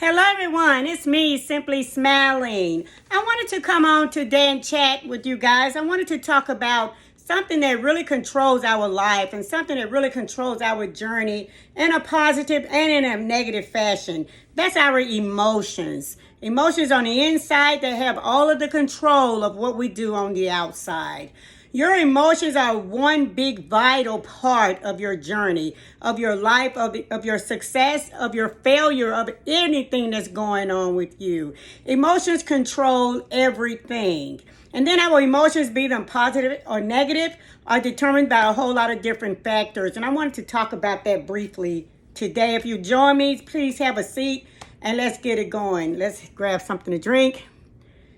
Hello everyone, it's me, Simply Smiling. I wanted to come on today and chat with you guys. I wanted to talk about something that really controls our life and something that really controls our journey in a positive and in a negative fashion. That's our emotions. Emotions on the inside that have all of the control of what we do on the outside. Your emotions are one big vital part of your journey, of your life, of your success, of your failure, of anything that's going on with you. Emotions control everything. And then our emotions, be them positive or negative, are determined by a whole lot of different factors. And I wanted to talk about that briefly today. If you join me, please have a seat and let's get it going. Let's grab something to drink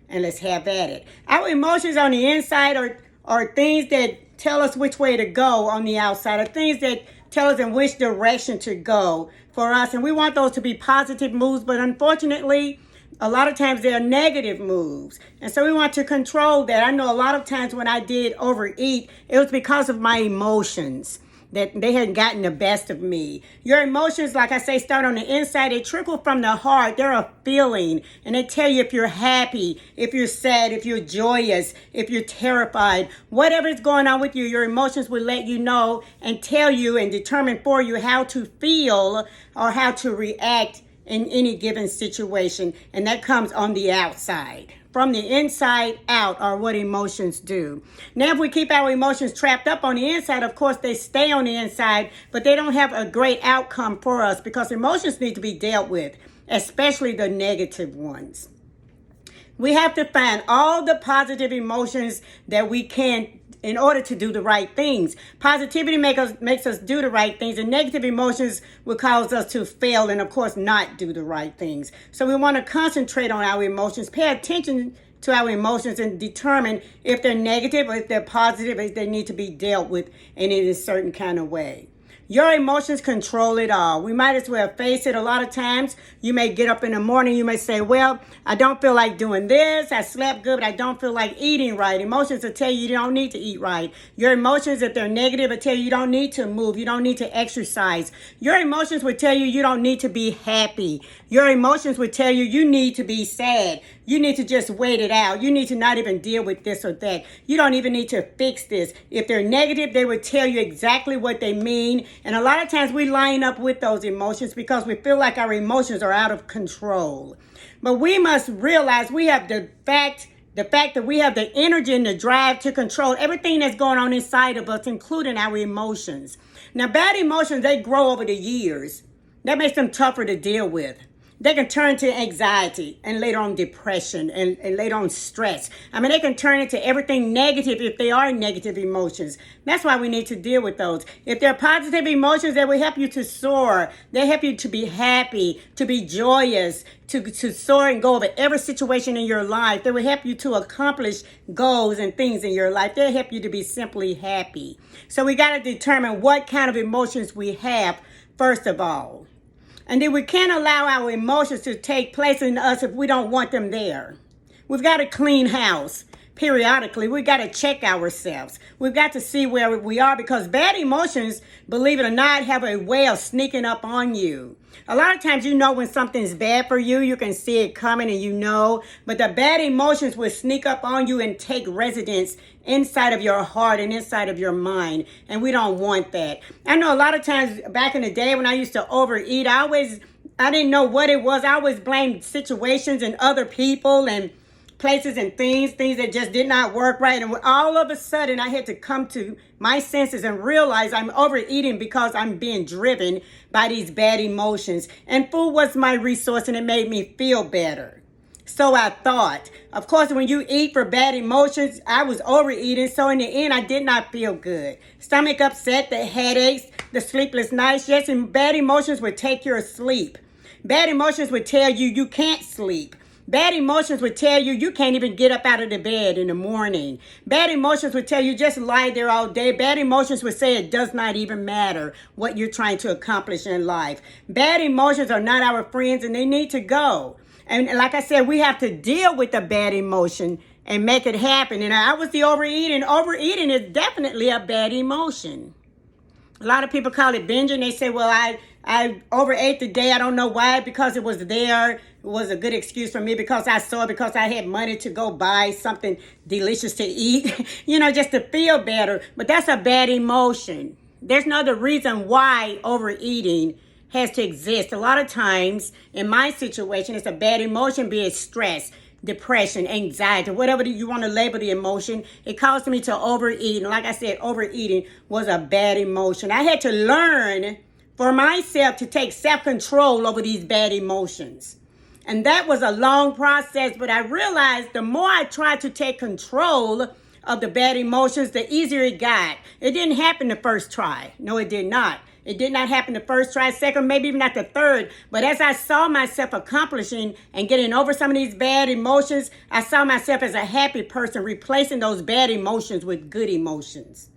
and let's have at it. Our emotions on the inside are things that tell us which way to go on the outside, or things that tell us in which direction to go for us. And we want those to be positive moves, but unfortunately, a lot of times they're negative moves. And so we want to control that. I know a lot of times when I did overeat, it was because of my emotions, that they hadn't gotten the best of me. Your emotions, like I say, start on the inside. They trickle from the heart. They're a feeling. And they tell you if you're happy, if you're sad, if you're joyous, if you're terrified. Whatever is going on with you, your emotions will let you know and tell you and determine for you how to feel or how to react in any given situation. And that comes on the outside. From the inside out are what emotions do. Now, if we keep our emotions trapped up on the inside, of course, they stay on the inside, but they don't have a great outcome for us because emotions need to be dealt with, especially the negative ones. We have to find all the positive emotions that we can in order to do the right things. Positivity makes us do the right things, and negative emotions will cause us to fail and, of course, not do the right things. So we want to concentrate on our emotions, pay attention to our emotions, and determine if they're negative or if they're positive, if they need to be dealt with in a certain kind of way. Your emotions control it all. We might as well face it. A lot of times you may get up in the morning, you may say, well, I don't feel like doing this. I slept good, but I don't feel like eating right. Emotions will tell you don't need to eat right. Your emotions, if they're negative, will tell you don't need to move. You don't need to exercise. Your emotions will tell you you don't need to be happy. Your emotions will tell you you need to be sad. You need to just wait it out. You need to not even deal with this or that. You don't even need to fix this. If they're negative, they will tell you exactly what they mean. And a lot of times we line up with those emotions because we feel like our emotions are out of control. But we must realize we have the fact that we have the energy and the drive to control everything that's going on inside of us, including our emotions. Now, bad emotions, they grow over the years. That makes them tougher to deal with. They can turn to anxiety and later on depression and later on stress. I mean, they can turn into everything negative if they are negative emotions. That's why we need to deal with those. If they're positive emotions, they will help you to soar. They help you to be happy, to be joyous, to soar and go over every situation in your life. They will help you to accomplish goals and things in your life. They'll help you to be simply happy. So we got to determine what kind of emotions we have, first of all. And then we can't allow our emotions to take place in us if we don't want them there. We've got to clean house periodically. We've got to check ourselves. We've got to see where we are because bad emotions, believe it or not, have a way of sneaking up on you. A lot of times you know when something's bad for you. You can see it coming and you know. But the bad emotions will sneak up on you and take residence inside of your heart and inside of your mind. And we don't want that. I know a lot of times back in the day when I used to overeat, I didn't know what it was. I always blamed situations and other people and places and things that just did not work right. And all of a sudden I had to come to my senses and realize I'm overeating because I'm being driven by these bad emotions. And food was my resource and it made me feel better. So I thought. Of course, when you eat for bad emotions, I was overeating. So in the end, I did not feel good. Stomach upset, the headaches, the sleepless nights. Yes, and bad emotions would take your sleep. Bad emotions would tell you you can't sleep. Bad emotions would tell you you can't even get up out of the bed in the morning. Bad emotions would tell you just lie there all day. Bad emotions would say it does not even matter what you're trying to accomplish in life. Bad emotions are not our friends and they need to go. And like I said, we have to deal with the bad emotion and make it happen. And I was the overeating. Overeating is definitely a bad emotion. A lot of people call it binging. They say, well, I overate today. I don't know why, because it was there. It was a good excuse for me because I saw it, because I had money to go buy something delicious to eat, just to feel better. But that's a bad emotion. There's no other reason why overeating has to exist. A lot of times, in my situation, it's a bad emotion, be it stress, depression, anxiety, whatever you want to label the emotion. It caused me to overeat. And like I said, overeating was a bad emotion. I had to learn for myself to take self-control over these bad emotions. And that was a long process, but I realized the more I tried to take control of the bad emotions, the easier it got. It didn't happen the first try. No, it did not. It did not happen the first try, second, maybe even not the third. But as I saw myself accomplishing and getting over some of these bad emotions, I saw myself as a happy person, replacing those bad emotions with good emotions.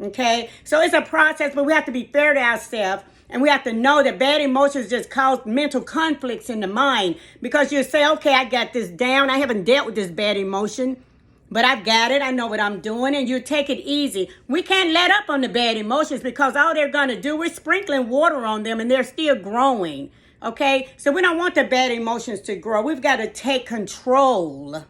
Okay? So it's a process, but we have to be fair to ourselves. And we have to know that bad emotions just cause mental conflicts in the mind. Because you say, okay, I got this down. I haven't dealt with this bad emotion, but I've got it. I know what I'm doing. And you take it easy. We can't let up on the bad emotions, because all they're going to do, we're sprinkling water on them and they're still growing. Okay? So we don't want the bad emotions to grow. We've got to take control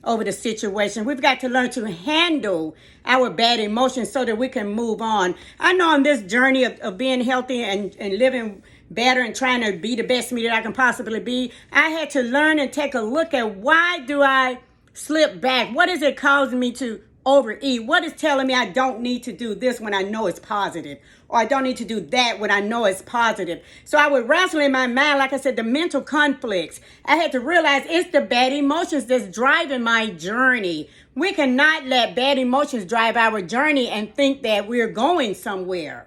over the situation. We've got to learn to handle our bad emotions so that we can move on. I know on this journey of being healthy and living better and trying to be the best me that I can possibly be, I had to learn and take a look at, why do I slip back? What is it causing me to overeat? What is telling me I don't need to do this when I know it's positive? Or I don't need to do that when I know it's positive? So I would wrestle in my mind, like I said, the mental conflicts. I had to realize it's the bad emotions that's driving my journey. We cannot let bad emotions drive our journey and think that we're going somewhere.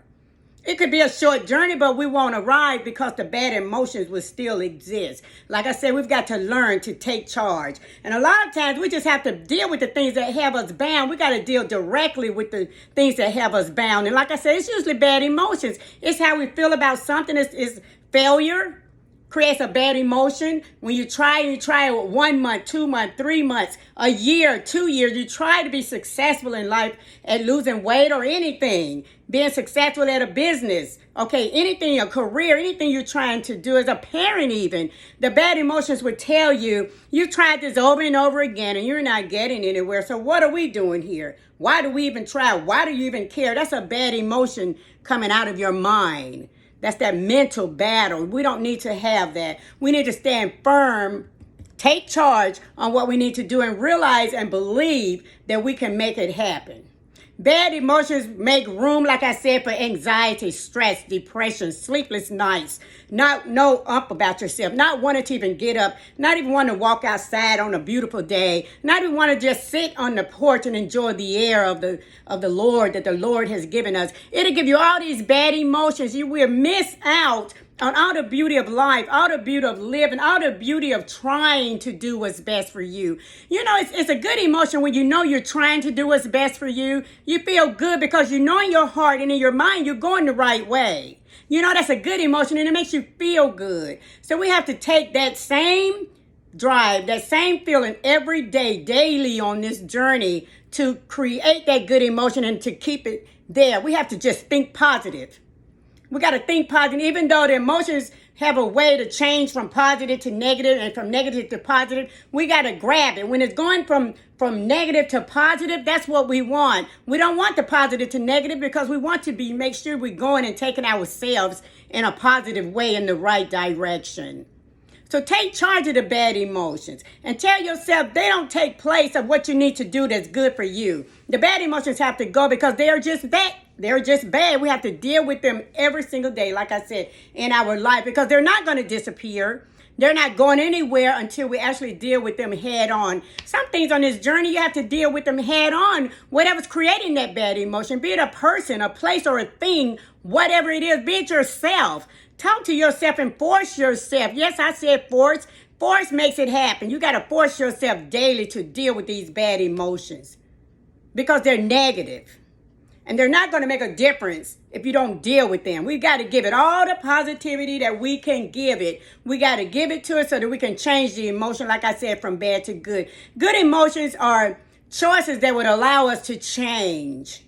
It could be a short journey, but we won't arrive because the bad emotions will still exist. Like I said, we've got to learn to take charge. And a lot of times we just have to deal with the things that have us bound. We got to deal directly with the things that have us bound. And like I said, it's usually bad emotions. It's how we feel about something. It's failure. Creates a bad emotion. When you try it 1 month, 2 months, 3 months, a year, 2 years, you try to be successful in life at losing weight or anything, being successful at a business, okay, anything, a career, anything you're trying to do as a parent even, the bad emotions would tell you, you tried this over and over again and you're not getting anywhere. So what are we doing here? Why do we even try? Why do you even care? That's a bad emotion coming out of your mind. That's that mental battle. We don't need to have that. We need to stand firm, take charge on what we need to do, and realize and believe that we can make it happen. Bad emotions make room, like I said, for anxiety, stress, depression, sleepless nights, not know up about yourself, not wanting to even get up, not even wanting to walk outside on a beautiful day, not even want to just sit on the porch and enjoy the air of the Lord that the Lord has given us. It'll give you all these bad emotions. You will miss out on all the beauty of life, all the beauty of living, all the beauty of trying to do what's best for you. It's a good emotion when you know you're trying to do what's best for you. You feel good because you know in your heart and in your mind you're going the right way. That's a good emotion, and it makes you feel good. So we have to take that same drive, that same feeling every day, daily on this journey to create that good emotion and to keep it there. We have to just think positive. We got to think positive, even though the emotions have a way to change from positive to negative and from negative to positive. We got to grab it. When it's going from negative to positive, that's what we want. We don't want the positive to negative because we want to make sure we're going and taking ourselves in a positive way in the right direction. So take charge of the bad emotions and tell yourself they don't take place of what you need to do that's good for you. The bad emotions have to go because they're just that. They're just bad. We have to deal with them every single day, like I said, in our life, because they're not going to disappear. They're not going anywhere until we actually deal with them head on. Some things on this journey, you have to deal with them head on. Whatever's creating that bad emotion, be it a person, a place, or a thing, whatever it is, be it yourself. Talk to yourself and force yourself. Yes, I said force. Force makes it happen. You got to force yourself daily to deal with these bad emotions because they're negative. And they're not going to make a difference if you don't deal with them. We've got to give it all the positivity that we can give it. We got to give it to it so that we can change the emotion, like I said, from bad to good. Good emotions are choices that would allow us to change.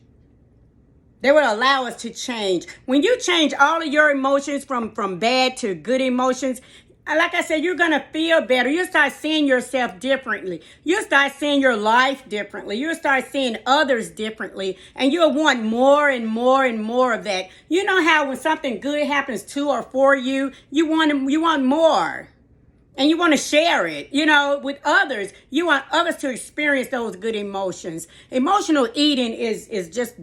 They will allow us to change. When you change all of your emotions from bad to good emotions, like I said, you're going to feel better. You'll start seeing yourself differently. You'll start seeing your life differently. You'll start seeing others differently. And you'll want more and more and more of that. You know how when something good happens to or for you, you want more. And you want to share it, with others. You want others to experience those good emotions. Emotional eating is just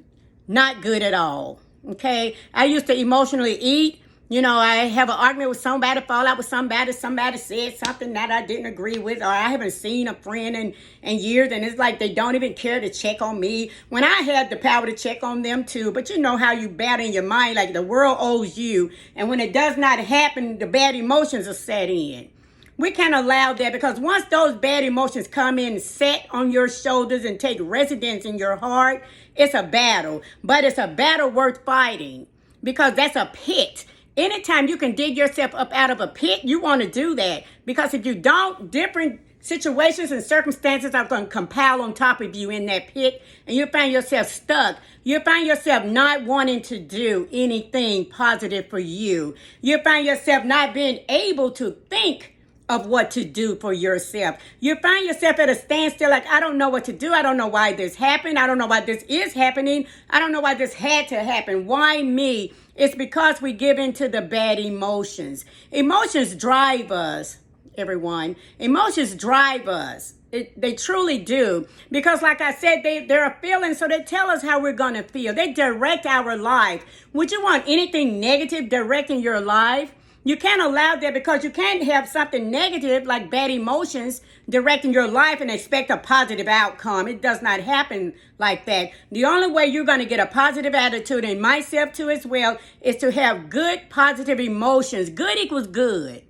not good at all. Okay? I used to emotionally eat. I have an argument with somebody, fall out with somebody said something that I didn't agree with, or I haven't seen a friend in years, and it's like they don't even care to check on me when I had the power to check on them too. But you know how you battle in your mind, like the world owes you, and when it does not happen, the bad emotions are set in. We can't allow that, because once those bad emotions come in, set on your shoulders and take residence in your heart, it's a battle. But it's a battle worth fighting, because that's a pit. Anytime you can dig yourself up out of a pit, you want to do that. Because if you don't, different situations and circumstances are going to compile on top of you in that pit, and you'll find yourself stuck. You'll find yourself not wanting to do anything positive for you. You'll find yourself not being able to think of what to do for yourself. You find yourself at a standstill, like, I don't know what to do. I don't know why this happened. I don't know why this is happening. I don't know why this had to happen. Why me? It's because we give in to the bad emotions. Emotions drive us, everyone. Emotions drive us. They truly do. Because like I said, they're a feeling, so they tell us how we're going to feel. They direct our life. Would you want anything negative directing your life? You can't allow that, because you can't have something negative like bad emotions directing your life and expect a positive outcome. It does not happen like that. The only way you're going to get a positive attitude, and myself too as well, is to have good positive emotions. Good equals good.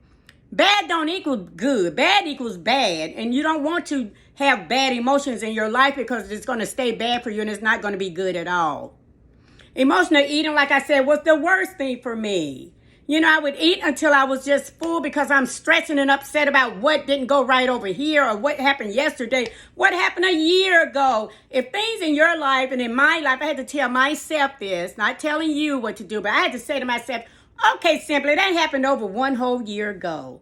Bad don't equal good. Bad equals bad. And you don't want to have bad emotions in your life, because it's going to stay bad for you and it's not going to be good at all. Emotional eating, like I said, was the worst thing for me. I would eat until I was just full, because I'm stressing and upset about what didn't go right over here, or what happened yesterday, what happened a year ago. If things in your life and in my life, I had to tell myself this, not telling you what to do, but I had to say to myself, okay, simply, that happened over one whole year ago.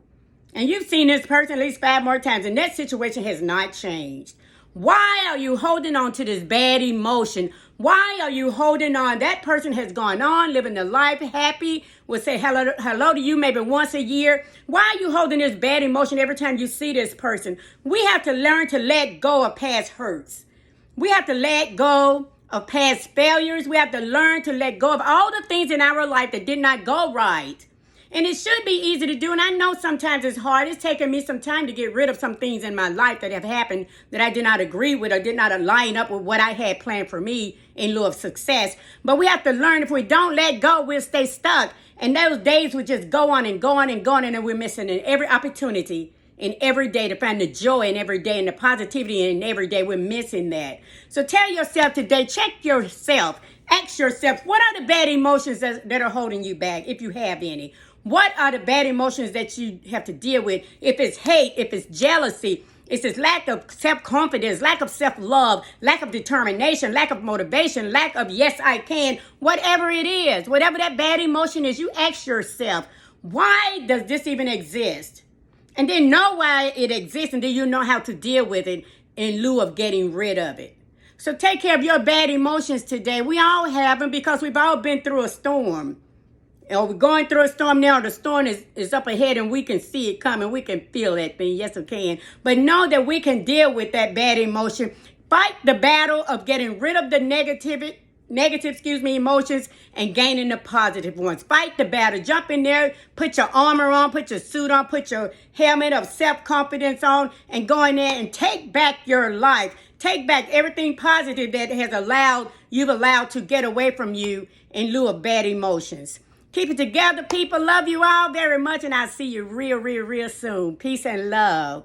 And you've seen this person at least 5 more times, and that situation has not changed. Why are you holding on to this bad emotion? Why are you holding on? That person has gone on, living their life happy, will say hello to you maybe once a year. Why are you holding this bad emotion every time you see this person? We have to learn to let go of past hurts. We have to let go of past failures. We have to learn to let go of all the things in our life that did not go right. And it should be easy to do. And I know sometimes it's hard. It's taken me some time to get rid of some things in my life that have happened that I did not agree with, or did not line up with what I had planned for me in lieu of success. But we have to learn, if we don't let go, we'll stay stuck. And those days would just go on and go on and go on. And then we're missing every opportunity in every day to find the joy in every day and the positivity in every day. We're missing that. So tell yourself today, check yourself. Ask yourself, what are the bad emotions that are holding you back, if you have any? What are the bad emotions that you have to deal with? If it's hate, if it's jealousy, it's this lack of self-confidence, lack of self-love, lack of determination, lack of motivation, lack of yes, I can, whatever it is, whatever that bad emotion is, you ask yourself, why does this even exist? And then know why it exists, and then you know how to deal with it in lieu of getting rid of it. So take care of your bad emotions today. We all have them, because we've all been through a storm. We're going through a storm now. The storm is up ahead, and we can see it coming. We can feel that thing. Yes, we can. But know that we can deal with that bad emotion. Fight the battle of getting rid of the negative emotions, and gaining the positive ones. Fight the battle. Jump in there, put your armor on, put your suit on, put your helmet of self-confidence on, and go in there and take back your life. Take back everything positive that you've allowed to get away from you in lieu of bad emotions. Keep it together, people. Love you all very much, and I'll see you real soon. Peace and love.